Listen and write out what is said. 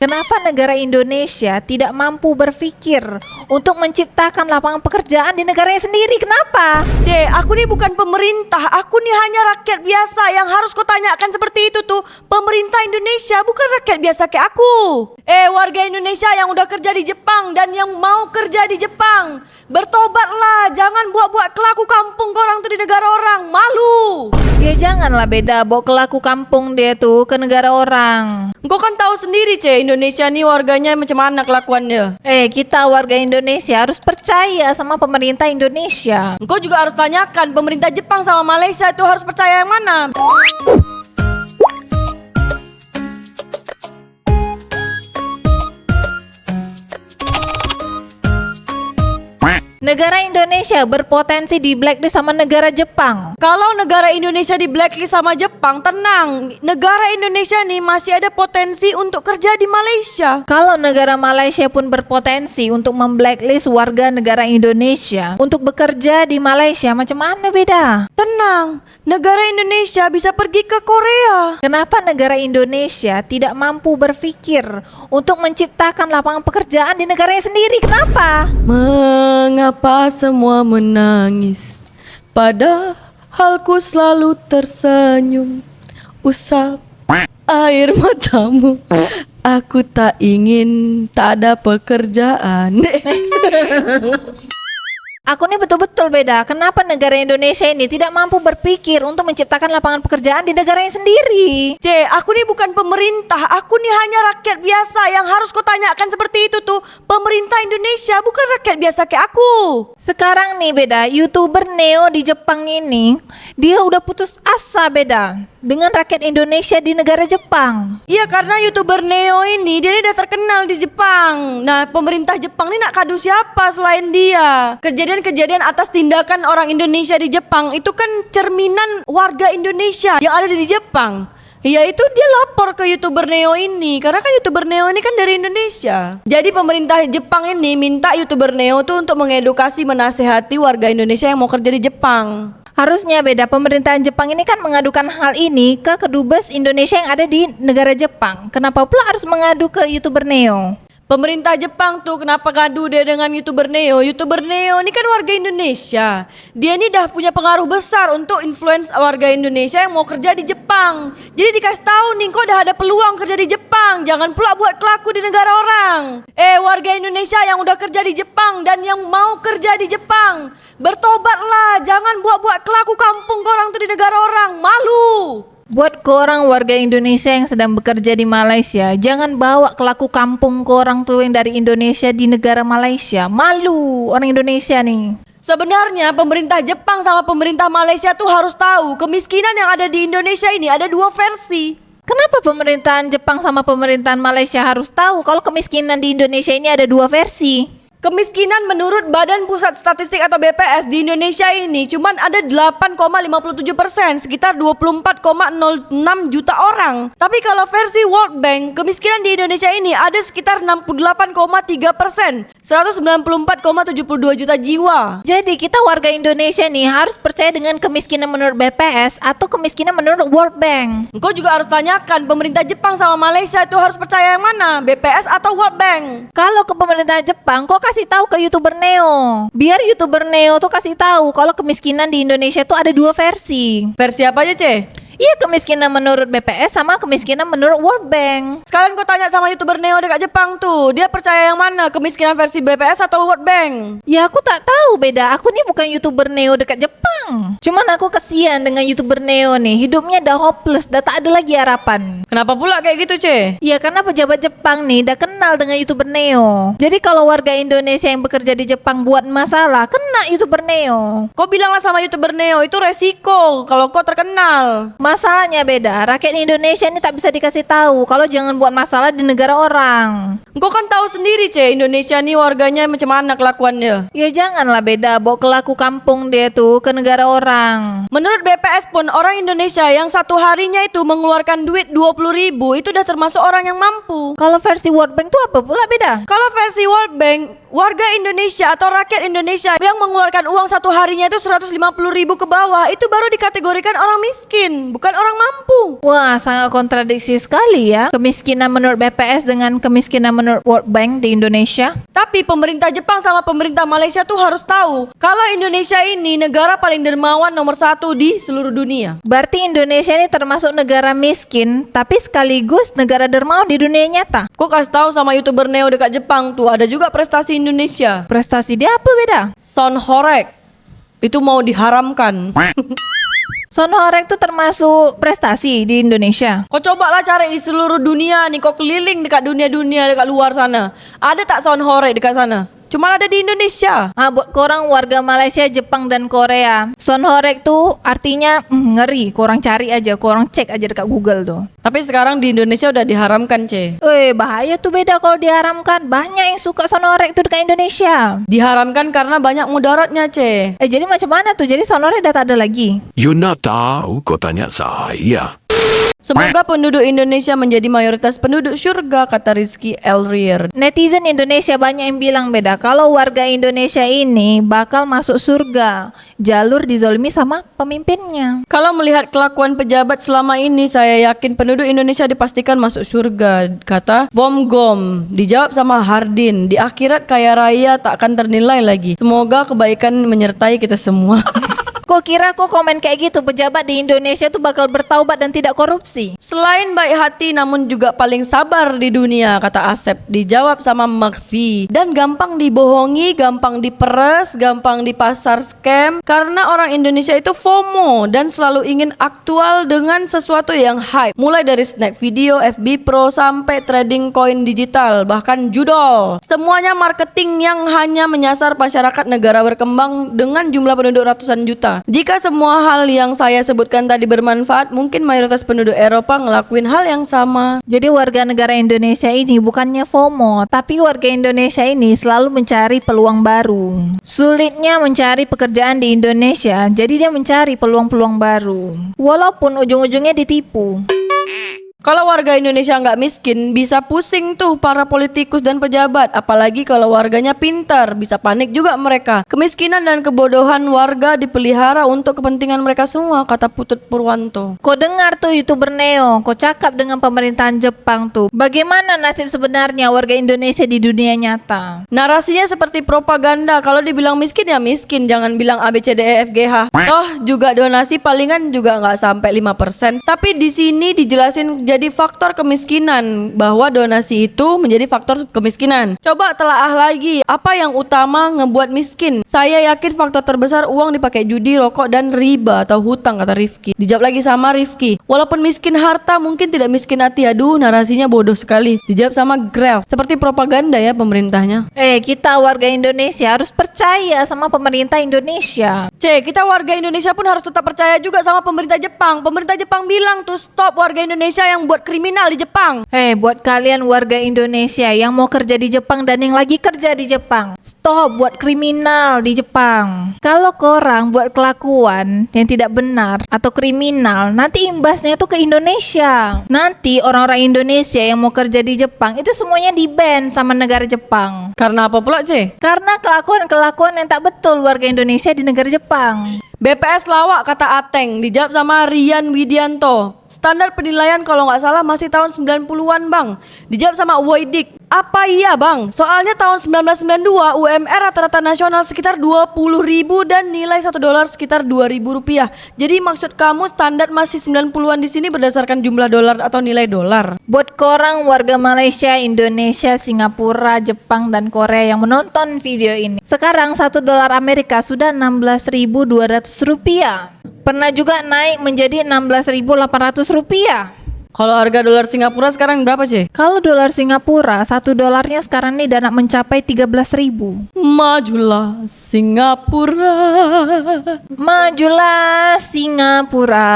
Kenapa negara Indonesia tidak mampu berpikir untuk menciptakan lapangan pekerjaan di negaranya sendiri? Kenapa? Aku nih bukan pemerintah, aku nih hanya rakyat biasa. Yang harus kau tanyakan seperti itu tuh pemerintah Indonesia, bukan rakyat biasa kayak aku. Warga Indonesia yang udah kerja di Jepang dan yang mau kerja di Jepang, bertobatlah, jangan buat-buat kelaku kampung korang tuh di negara orang, malu. Ya janganlah beda bawa kelaku kampung dia tuh ke negara orang. Kau kan tahu sendiri Indonesia nih warganya macam mana kelakuannya. Kita warga Indonesia harus percaya sama pemerintah Indonesia. Engkau juga harus tanyakan pemerintah Jepang sama Malaysia itu harus percaya yang mana. Negara Indonesia berpotensi di blacklist sama negara Jepang. Kalau negara Indonesia di blacklist sama Jepang, tenang. Negara Indonesia nih masih ada potensi untuk kerja di Malaysia. Kalau negara Malaysia pun berpotensi untuk memblacklist warga negara Indonesia untuk bekerja di Malaysia, macam mana beda? Tenang, negara Indonesia bisa pergi ke Korea. Kenapa negara Indonesia tidak mampu berpikir untuk menciptakan lapangan pekerjaan di negaranya sendiri? Kenapa? Mengapa semua menangis? Padahal ku selalu tersenyum. Usap air matamu. Aku tak ingin tak ada pekerjaan. Aku nih betul-betul beda. Kenapa negara Indonesia ini tidak mampu berpikir untuk menciptakan lapangan pekerjaan di negaranya sendiri? Aku nih bukan pemerintah, aku nih hanya rakyat biasa. Yang harus kau tanyakan seperti itu tuh pemerintah Indonesia, bukan rakyat biasa kayak aku. Sekarang nih beda, YouTuber Neo di Jepang ini, dia udah putus asa beda dengan rakyat Indonesia di negara Jepang. Iya, karena YouTuber Neo ini dia udah terkenal di Jepang. Nah, pemerintah Jepang ini nak kado siapa selain dia? Kejadian atas tindakan orang Indonesia di Jepang itu kan cerminan warga Indonesia yang ada di Jepang. Yaitu dia lapor ke YouTuber Neo ini, karena kan YouTuber Neo ini kan dari Indonesia. Jadi pemerintah Jepang ini minta YouTuber Neo tuh untuk mengedukasi, menasehati warga Indonesia yang mau kerja di Jepang. Harusnya beda, pemerintahan Jepang ini kan mengadukan hal ini ke kedubes Indonesia yang ada di negara Jepang. Kenapa pula harus mengadu ke YouTuber Neo? Pemerintah Jepang tuh kenapa ngadu dia dengan YouTuber Neo? YouTuber Neo ini kan warga Indonesia. Dia ini dah punya pengaruh besar untuk influence warga Indonesia yang mau kerja di Jepang. Jadi dikasih tahu nih, kok dah ada peluang kerja di Jepang. Jangan pula buat kelaku di negara orang. Warga Indonesia yang udah kerja di Jepang dan yang mau kerja di Jepang, bertobatlah. Jangan buat-buat kelaku kampung korang tuh di negara orang. Malu. Buat korang warga Indonesia yang sedang bekerja di Malaysia, jangan bawa kelaku kampung korang tuh yang dari Indonesia di negara Malaysia. Malu orang Indonesia nih. Sebenarnya pemerintah Jepang sama pemerintah Malaysia tuh harus tahu kemiskinan yang ada di Indonesia ini ada dua versi. Kenapa pemerintahan Jepang sama pemerintahan Malaysia harus tahu kalau kemiskinan di Indonesia ini ada dua versi? Kemiskinan menurut Badan Pusat Statistik atau BPS di Indonesia ini cuman ada 8,57%, sekitar 24,06 juta orang. Tapi kalau versi World Bank, kemiskinan di Indonesia ini ada sekitar 68,3%, 194,72 juta jiwa. Jadi kita warga Indonesia nih harus percaya dengan kemiskinan menurut BPS atau kemiskinan menurut World Bank. Engkau juga harus tanyakan pemerintah Jepang sama Malaysia itu harus percaya yang mana, BPS atau World Bank. Kalau ke pemerintah Jepang, kok kasih tahu ke YouTuber Neo. Biar YouTuber Neo tuh kasih tahu kalau kemiskinan di Indonesia tuh ada dua versi. Versi apa aja, Iya, kemiskinan menurut BPS sama kemiskinan menurut World Bank. Sekarang kau tanya sama YouTuber Neo dekat Jepang tuh, dia percaya yang mana, kemiskinan versi BPS atau World Bank? Ya aku tak tahu beda, aku nih bukan YouTuber Neo dekat Jepang. Cuman aku kesian dengan YouTuber Neo nih, hidupnya dah hopeless, dah tak ada lagi harapan. Kenapa pula kayak gitu, Ya karena pejabat Jepang nih dah kenal dengan YouTuber Neo. Jadi kalau warga Indonesia yang bekerja di Jepang buat masalah, kena YouTuber Neo. Kau bilanglah sama YouTuber Neo, itu resiko kalau kau terkenal. Masalahnya beda, rakyat Indonesia ini tak bisa dikasih tahu kalau jangan buat masalah di negara orang. Kau kan tahu sendiri, Indonesia nih warganya macam mana kelakuannya. Ya janganlah beda, bawa kelaku kampung dia tuh ke negara orang. Menurut BPS pun, orang Indonesia yang satu harinya itu mengeluarkan duit 20.000 itu udah termasuk orang yang mampu. Kalau versi World Bank tuh apa pula beda? Kalau versi World Bank, warga Indonesia atau rakyat Indonesia yang mengeluarkan uang satu harinya itu 150.000 ke bawah itu baru dikategorikan orang miskin, bukan orang mampu. Wah, sangat kontradiksi sekali ya. Kemiskinan menurut BPS dengan kemiskinan menurut World Bank di Indonesia. Tapi pemerintah Jepang sama pemerintah Malaysia tuh harus tahu kalau Indonesia ini negara paling dermawan nomor 1 di seluruh dunia. Berarti Indonesia ini termasuk negara miskin, tapi sekaligus negara dermawan di dunia nyata. Kok kasih tahu sama YouTuber Neo dekat Jepang tuh ada juga prestasi Indonesia. Prestasi dia apa beda? Son Horek itu mau diharamkan. Son Horek tuh termasuk prestasi di Indonesia. Kau cobalah cari di seluruh dunia nih, kau keliling dekat dunia-dunia dekat luar sana. Ada tak Son Horek dekat sana? Cuma ada di Indonesia. Buat korang warga Malaysia, Jepang, dan Korea, Son Horek tuh artinya ngeri. Korang cari aja, korang cek aja dekat Google tuh. Tapi sekarang di Indonesia udah diharamkan, Ce. Bahaya tuh beda kalau diharamkan. Banyak yang suka Son Horek tuh dekat Indonesia. Diharamkan karena banyak mudaratnya, Ce. Jadi macam mana tuh? Jadi Son Horek udah tak ada lagi? You nak tahu, kau tanya saya. Semoga penduduk Indonesia menjadi mayoritas penduduk surga, kata Rizky Elrier. Netizen Indonesia banyak yang bilang beda. Kalau warga Indonesia ini bakal masuk surga, jalur dizalimi sama pemimpinnya. Kalau melihat kelakuan pejabat selama ini, saya yakin penduduk Indonesia dipastikan masuk surga, kata Vom Gom. Dijawab sama Hardin, di akhirat kaya raya tak akan ternilai lagi. Semoga kebaikan menyertai kita semua. Kok kira kok komen kayak gitu pejabat di Indonesia tuh bakal bertaubat dan tidak korupsi? Selain baik hati namun juga paling sabar di dunia, kata Asep. Dijawab sama Makfi. Dan gampang dibohongi, gampang diperes, gampang dipasar scam. Karena orang Indonesia itu FOMO dan selalu ingin aktual dengan sesuatu yang hype. Mulai dari snack video, FB Pro, sampai trading koin digital, bahkan judol. Semuanya marketing yang hanya menyasar masyarakat negara berkembang dengan jumlah penduduk ratusan juta. Jika semua hal yang saya sebutkan tadi bermanfaat, mungkin mayoritas penduduk Eropa ngelakuin hal yang sama. Jadi warga negara Indonesia ini bukannya FOMO, tapi warga Indonesia ini selalu mencari peluang baru. Sulitnya mencari pekerjaan di Indonesia, jadi dia mencari peluang-peluang baru. Walaupun ujung-ujungnya ditipu. Kalau warga Indonesia nggak miskin, bisa pusing tuh para politikus dan pejabat. Apalagi kalau warganya pintar, bisa panik juga mereka. Kemiskinan dan kebodohan warga dipelihara untuk kepentingan mereka semua, kata Putut Purwanto. Kau dengar tuh YouTuber Neo, kau cakap dengan pemerintahan Jepang tuh. Bagaimana nasib sebenarnya warga Indonesia di dunia nyata? Narasinya seperti propaganda. Kalau dibilang miskin ya miskin, jangan bilang ABCDEFGH. Toh juga donasi palingan juga nggak sampai 5%. Tapi di sini dijelasin jadi faktor kemiskinan, bahwa donasi itu menjadi faktor kemiskinan. Coba telaah lagi, apa yang utama ngebuat miskin? Saya yakin faktor terbesar uang dipakai judi, rokok, dan riba atau hutang, kata Rifki. Dijawab lagi sama Rifki, walaupun miskin harta mungkin tidak miskin hati. Aduh, narasinya bodoh sekali. Dijawab sama Grel, seperti propaganda ya pemerintahnya. Kita warga Indonesia harus percaya sama pemerintah Indonesia. Kita warga Indonesia pun harus tetap percaya juga sama pemerintah Jepang. Pemerintah Jepang bilang tuh stop warga Indonesia yang buat kriminal di Jepang. Buat kalian warga Indonesia yang mau kerja di Jepang dan yang lagi kerja di Jepang, stop buat kriminal di Jepang. Kalau korang buat kelakuan yang tidak benar atau kriminal, nanti imbasnya itu ke Indonesia. Nanti orang-orang Indonesia yang mau kerja di Jepang itu semuanya di-ban sama negara Jepang. Karena apa pula, Karena kelakuan-kelakuan yang tak betul warga Indonesia di negara Jepang. BPS lawak, kata Ateng. Dijawab sama Rian Widianto. Standar penilaian kalau nggak salah masih tahun 90-an bang. Dijawab sama Woidik. Apa iya bang? Soalnya tahun 1992 UMR rata-rata nasional sekitar 20.000 dan nilai $1 sekitar Rp2.000. Jadi maksud kamu standar masih 90-an di sini berdasarkan jumlah dolar atau nilai dolar? Buat korang warga Malaysia, Indonesia, Singapura, Jepang, dan Korea yang menonton video ini, sekarang $1 Amerika sudah Rp16.200. Pernah juga naik menjadi Rp16.800. Kalau harga dolar Singapura sekarang berapa, Kalau dolar Singapura, $1 sekarang nih udah nak mencapai 13.000. Majulah Singapura. Majulah Singapura.